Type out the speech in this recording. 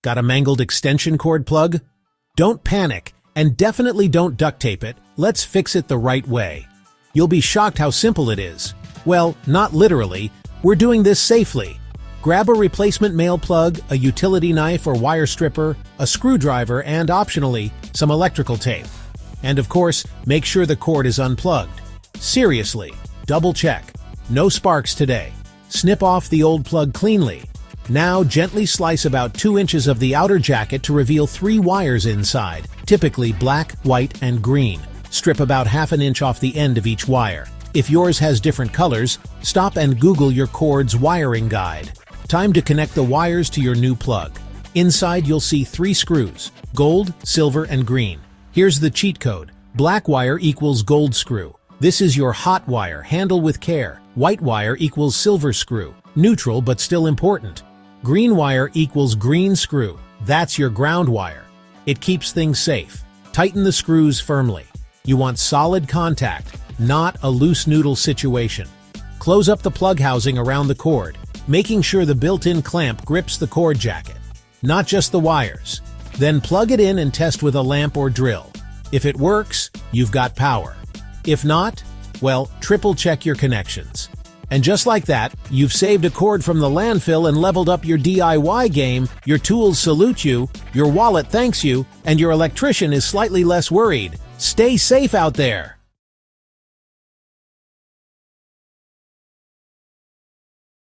Got a mangled extension cord plug? Don't panic, and definitely don't duct tape it. Let's fix it the right way. You'll be shocked how simple it is. Well, not literally. We're doing this safely. Grab a replacement male plug, a utility knife or wire stripper, a screwdriver, and optionally, some electrical tape. And of course, make sure the cord is unplugged. Seriously, double check. No sparks today. Snip off the old plug cleanly. Now gently slice about 2 inches of the outer jacket to reveal 3 wires inside, typically black, white, and green. Strip about ½ inch off the end of each wire. If yours has different colors, stop and Google your cord's wiring guide. Time to connect the wires to your new plug. Inside you'll see 3 screws, gold, silver, and green. Here's the cheat code. Black wire equals gold screw. This is your hot wire, handle with care. White wire equals silver screw, neutral but still important. Green wire equals green screw. That's your ground wire. It keeps things safe. Tighten the screws firmly. You want solid contact, not a loose noodle situation. Close up the plug housing around the cord, making sure the built-in clamp grips the cord jacket, not just the wires. Then plug it in and test with a lamp or drill. If it works, you've got power. If not, well, triple check your connections. And just like that, you've saved a cord from the landfill and leveled up your DIY game. Your tools salute you, your wallet thanks you, and your electrician is slightly less worried. Stay safe out there!